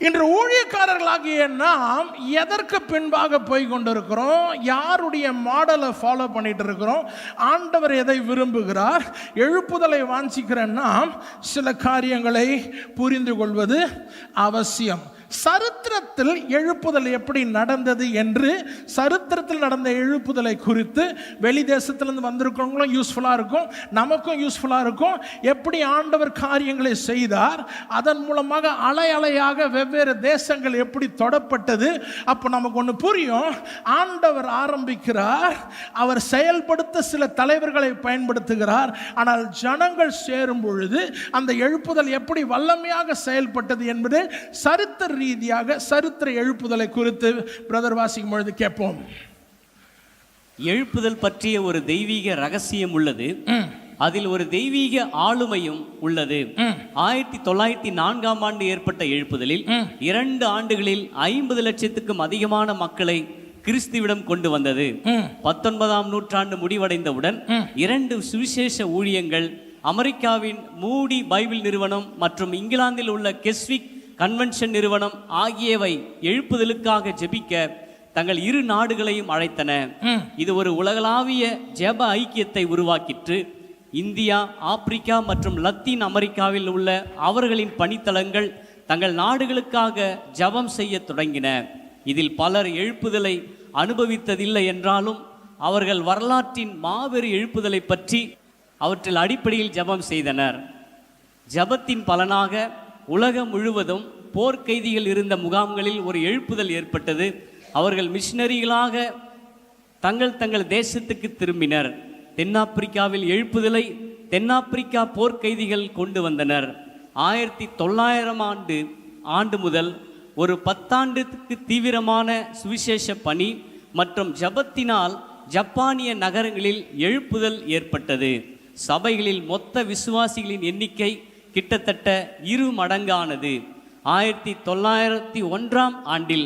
இன்று ஊழியக்காரர்களாகிய நாம் எதற்கு பின்பாக போய் கொண்டிருக்கிறோம்? யாருடைய மாடலை ஃபாலோ பண்ணிட்டு இருக்கிறோம்? ஆண்டவர் எதை விரும்புகிறார்? எழுப்புதலை வாஞ்சிக்கிற நாம் சில காரியங்களை புரிந்து கொள்வது அவசியம். சரித்திரத்தில் எழுப்புதல் எப்படி நடந்தது என்று, சரித்திரத்தில் நடந்த எழுப்புதலை குறித்து வெளி தேசத்திலிருந்து வந்திருக்கிறவங்களும் யூஸ்ஃபுல்லாக இருக்கும், நமக்கும் யூஸ்ஃபுல்லாக இருக்கும். எப்படி ஆண்டவர் காரியங்களை செய்தார், அதன் மூலமாக அலை அலையாக வெவ்வேறு தேசங்கள் எப்படி தொடப்பட்டது. அப்போ நமக்கு ஒன்று புரியும், ஆண்டவர் ஆரம்பிக்கிறார், அவர் செயல்படுத்த சில தலைவர்களை பயன்படுத்துகிறார். ஆனால் ஜனங்கள் சேரும் பொழுது அந்த எழுப்புதல் எப்படி வல்லமையாக செயல்பட்டது என்பது சரித்திர ரீதியாக சரித்திர எழுப்புதலை குறித்து பிரதர் வாசிக்கும் பொழுது கேட்போம். எழுப்புதல் பற்றிய ஒரு தெய்வீக ரகசியம் உள்ளது, அதில் ஒரு தெய்வீக ஆளுமையும் உள்ளது. 1904ஆம் ஆண்டு ஏற்பட்ட எழுப்புதலில் 2 ஆண்டுகளில் 50 லட்சத்துக்கும் அதிகமான மக்களை கிறிஸ்துவிடம் கொண்டு வந்தது. 19ஆம் நூற்றாண்டு முடிவடைந்தவுடன் 2 சுவிசேஷ ஊழியங்கள், அமெரிக்காவின் மூடி பைபிள் நிறுவனம் மற்றும் இங்கிலாந்தில் உள்ள கெஸ்விக் கன்வென்ஷன் நிறுவனம் ஆகியவை எழுப்புதலுக்காக ஜெபிக்க தங்கள் 2 நாடுகளையும் அழைத்தன. இது ஒரு உலகளாவிய ஜெப ஐக்கியத்தை உருவாக்கிற்று. இந்தியா, ஆப்பிரிக்கா மற்றும் லத்தீன் அமெரிக்காவில் உள்ள அவர்களின் பணித்தளங்கள் தங்கள் நாடுகளுக்காக ஜெபம் செய்ய தொடங்கின. இதில் பலர் எழுப்புதலை அனுபவித்ததில்லை என்றாலும் அவர்கள் வரலாற்றின் மாபெரும் எழுப்புதலை பற்றி அவற்றில் அடிப்படையில் ஜெபம் செய்தனர். ஜெபத்தின் பலனாக உலகம் முழுவதும் போர்க்கைதிகள் இருந்த முகாம்களில் ஒரு எழுப்புதல் ஏற்பட்டது. அவர்கள் மிஷனரிகளாக தங்கள் தேசத்துக்கு திரும்பினர். தென்னாப்பிரிக்காவில் எழுப்புதலை தென்னாப்பிரிக்கா போர்க்கைதிகள் கொண்டு வந்தனர். 1900ஆம் ஆண்டு முதல் ஒரு 10 ஆண்டுக்கு தீவிரமான சுவிசேஷ பணி மற்றும் ஜபத்தினால் ஜப்பானிய நகரங்களில் எழுப்புதல் ஏற்பட்டது. சபைகளில் மொத்த விசுவாசிகளின் எண்ணிக்கை கிட்டத்தட்ட 2 மடங்கானது. 1901ஆம் ஆண்டில்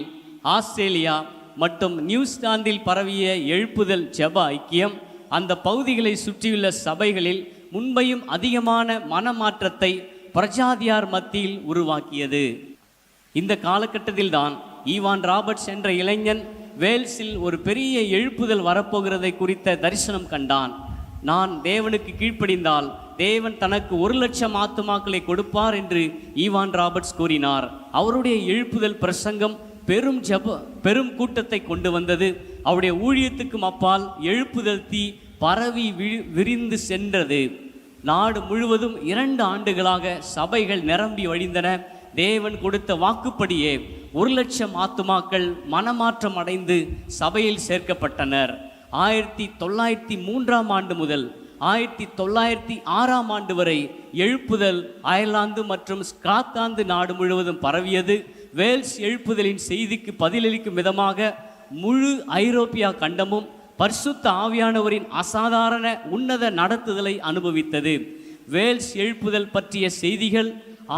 ஆஸ்திரேலியா மற்றும் நியூசிலாந்தில் பரவிய எழுப்புதல் ஜெப ஐக்கியம் அந்த பகுதிகளை சுற்றியுள்ள சபைகளில் முன்பையும் அதிகமான மனமாற்றத்தை பிரஜாதியார் மத்தியில் உருவாக்கியது. இந்த காலகட்டத்தில் தான் ஈவான் ராபர்ட்ஸ் என்ற இளைஞன் வேல்ஸில் ஒரு பெரிய எழுப்புதல் வரப்போகிறதை குறித்த தரிசனம் கண்டான். நான் தேவனுக்கு கீழ்ப்படிந்தால் தேவன் தனக்கு 1 லட்சம் ஆத்துமாக்களை கொடுப்பார் என்று ஈவான் ராபர்ட்ஸ் கூறினார். அவருடைய எழுப்புதல் பிரசங்கம் பெரும் கூட்டத்தை கொண்டு வந்தது. அவருடைய ஊழியத்துக்கும் அப்பால் எழுப்புதல் தீ பரவி விரிந்து சென்றது. நாடு முழுவதும் 2 ஆண்டுகளாக சபைகள் நிரம்பி வழிந்தன. தேவன் கொடுத்த வாக்குப்படியே 1 லட்சம் ஆத்துமாக்கள் மனமாற்றம் அடைந்து சபையில் சேர்க்கப்பட்டனர். 1903ஆம் ஆண்டு முதல் 1906ஆம் ஆண்டு வரை எழுப்புதல் அயர்லாந்து மற்றும் ஸ்காட்லாந்து நாடு முழுவதும் பரவியது. வேல்ஸ் எழுப்புதலின் செய்திக்கு பதிலளிக்கும் விதமாக முழு ஐரோப்பியா கண்டமும் பரிசுத்த ஆவியானவரின் அசாதாரண உன்னத நடத்துதலை அனுபவித்தது. வேல்ஸ் எழுப்புதல் பற்றிய செய்திகள்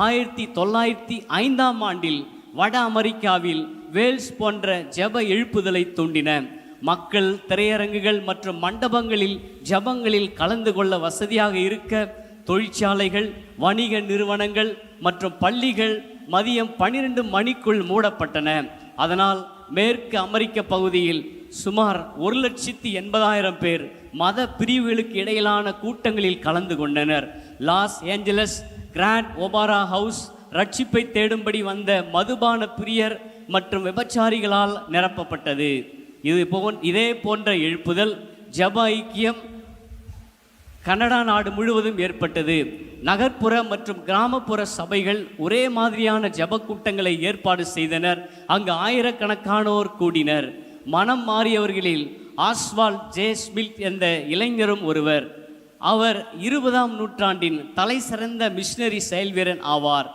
1905ஆம் ஆண்டில் வட அமெரிக்காவில் வேல்ஸ் போன்ற ஜெப எழுப்புதலை தூண்டின. மக்கள் திரையரங்குகள் மற்றும் மண்டபங்களில் ஜபங்களில் கலந்து கொள்ள வசதியாக இருக்க தொழிற்சாலைகள், வணிக நிறுவனங்கள் மற்றும் பள்ளிகள் மதியம் 12 மணிக்குள் மூடப்பட்டன. அதனால் மேற்கு அமெரிக்க பகுதியில் சுமார் 1,80,000 பேர் மத பிரிவுகளுக்கு இடையிலான கூட்டங்களில் கலந்து கொண்டனர். Los Angeles Grand Opera House ரட்சிப்பை தேடும்படி வந்த மதுபான பிரியர் மற்றும் விபச்சாரிகளால் நிரப்பப்பட்டது. இதே போன்ற எழுப்புதல் ஜப ஐக்கியம் கனடா நாடு முழுவதும் ஏற்பட்டது. நகர்ப்புற மற்றும் கிராமப்புற சபைகள் ஒரே மாதிரியான ஜப கூட்டங்களை ஏற்பாடு செய்தனர். அங்கு ஆயிரக்கணக்கானோர் கூடினர். மனம் மாறியவர்களில் ஆஸ்வால்ட் ஜே ஸ்மித் என்ற இளைஞரும் ஒருவர். அவர் 20ஆம் நூற்றாண்டின் தலை சிறந்த மிஷனரி செயல்வீரன் ஆவார்.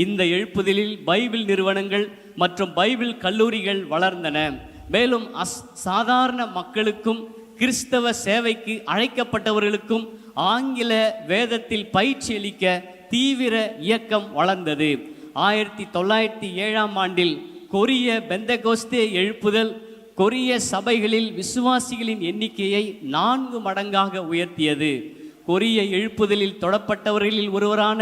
இந்த எழுப்புதலில் பைபிள் நிறுவனங்கள் மற்றும் பைபிள் கல்லூரிகள் வளர்ந்தன. மேலும் சாதாரண மக்களுக்கும் கிறிஸ்தவ சேவைக்கு அழைக்கப்பட்டவர்களுக்கும் ஆங்கில வேதத்தில் பயிற்சி அளிக்க தீவிர இயக்கம் வளர்ந்தது. 1907ஆம் ஆண்டில் கொரிய பெந்தகோஸ்தே எழுப்புதல் கொரிய சபைகளில் விசுவாசிகளின் எண்ணிக்கையை 4 மடங்காக உயர்த்தியது. கொரிய எழுப்புதலில் தொடப்பட்டவர்களில் ஒருவரான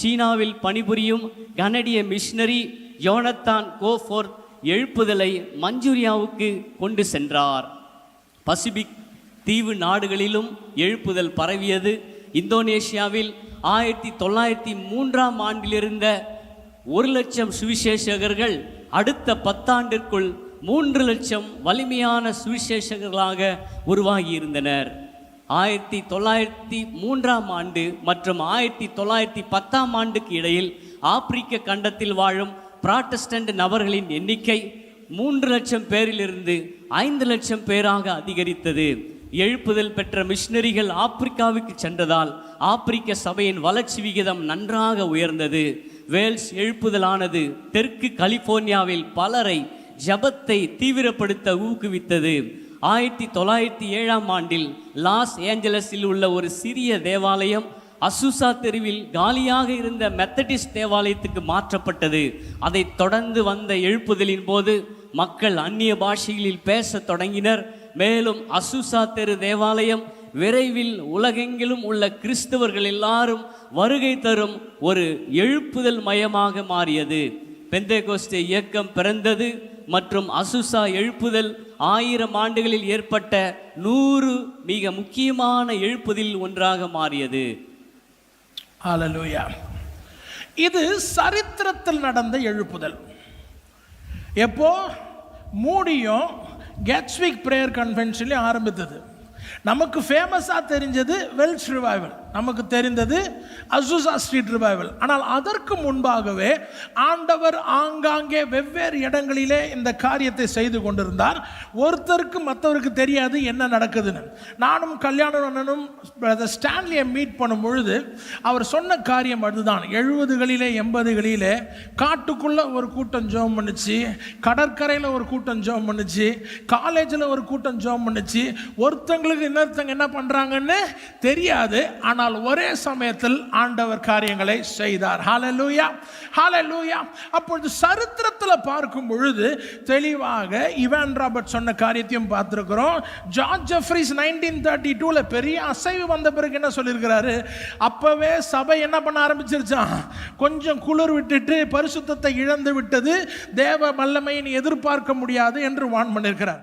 சீனாவில் பணிபுரியும் கனடிய மிஷனரி யோனத்தான் கோஃபோர்த் எழுப்புதலை மஞ்சூரியாவுக்கு கொண்டு சென்றார். பசிபிக் தீவு நாடுகளிலும் எழுப்புதல் பரவியது. இந்தோனேஷியாவில் 1903ஆம் ஆண்டில் இருந்த 1,00,000 சுவிசேஷகர்கள் அடுத்த 10 ஆண்டிற்குள் 3 லட்சம் வலிமையான சுவிசேஷகர்களாக உருவாகியிருந்தனர். 1903ஆம் ஆண்டு மற்றும் 1910ஆம் ஆண்டுக்கு இடையில் ஆப்பிரிக்க கண்டத்தில் வாழும் புராட்டஸ்டன்ட் நபர்களின் எண்ணிக்கை 3 லட்சம் பேரிலிருந்து 5 லட்சம் பேராக அதிகரித்தது. எழுப்புதல் பெற்ற மிஷனரிகள் ஆப்பிரிக்காவுக்கு சென்றதால் ஆப்பிரிக்க சபையின் வளர்ச்சி விகிதம் நன்றாக உயர்ந்தது. வேல்ஸ் எழுப்புதலானது தெற்கு கலிபோர்னியாவில் பலரை ஜபத்தை தீவிரப்படுத்த ஊக்குவித்தது. 1907ஆம் ஆண்டில் லாஸ் ஏஞ்சலஸில் உள்ள ஒரு சிறிய தேவாலயம் அசுசா தெருவில் காலியாக இருந்த மெத்தடிஸ்ட் தேவாலயத்துக்கு மாற்றப்பட்டது. அதைத் தொடர்ந்து வந்த எழுப்புதலின் போது மக்கள் அந்நிய பாஷைகளில் பேசத் தொடங்கினர். மேலும் அசுசா தெரு தேவாலயம் விரைவில் உலகெங்கிலும் உள்ள கிறிஸ்தவர்கள் எல்லாரும் வருகை தரும் ஒரு எழுப்புதல் மையமாக மாறியது. பெந்தேகோஸ்தே இயக்கம் பிறந்தது மற்றும் அசுசா எழுப்புதல் 1000 ஆண்டுகளில் ஏற்பட்ட 100 மிக முக்கியமான எழுப்புதலில் ஒன்றாக மாறியது. ஹல்லேலூயா. இது சரித்திரத்தில் நடந்த எழுப்புதல். எப்போ மூடியும் கெட்ஸ்விக் பிரேயர் கன்வென்ஷன்லேயும் ஆரம்பித்தது. நமக்கு ஃபேமஸாக தெரிஞ்சது வெல்ஸ் ரிவைவல், நமக்கு தெரிந்தது அசுசா ஸ்ட்ரீட் ரிவைவல். ஆனால் அதற்கு முன்பாகவே ஆண்டவர் ஆங்காங்கே வெவ்வேறு இடங்களிலே இந்த காரியத்தை செய்து கொண்டிருந்தார். ஒருத்தருக்கு மற்றவருக்கு தெரியாது என்ன நடக்குதுன்னு. நானும் கல்யாணனும் பிரதர் ஸ்டான்லியை மீட் பண்ணும் பொழுது அவர் சொன்ன காரியம் அதுதான். 70களிலே 80களிலே காட்டுக்குள்ளே ஒரு கூட்டம் ஜெபம் பண்ணுச்சு, கடற்கரையில் ஒரு கூட்டம் ஜெபம் பண்ணுச்சு, காலேஜில் ஒரு கூட்டம் ஜெபம் பண்ணுச்சு. ஒருத்தங்களுக்கு இன்னொருத்தங்க என்ன பண்ணுறாங்கன்னு தெரியாது, ஆனால் ஒரே சமயத்தில் ஆண்டவர் காரியங்களை செய்தார். ஹல்லேலூயா, ஹல்லேலூயா. அப்பொழுது சரித்திரத்தில் பார்க்கும் பொழுது தெளிவாக இவான் ராபர்ட் சொன்ன காரியத்தையும் பார்த்துருக்கிறோம். ஜார்ஜ் ஜெஃப்ரிஸ் 1932 பெரிய அசைவு வந்த பிறகு என்ன சொல்லியிருக்கிறாரு, அப்பவே சபை என்ன பண்ண ஆரம்பிச்சிருச்சான், கொஞ்சம் குளிர் விட்டுட்டு பரிசுத்தத்தை இழந்து விட்டது, தேவ வல்லமையை எதிர்பார்க்க முடியாது என்று வான் பண்ணியிருக்கிறார்.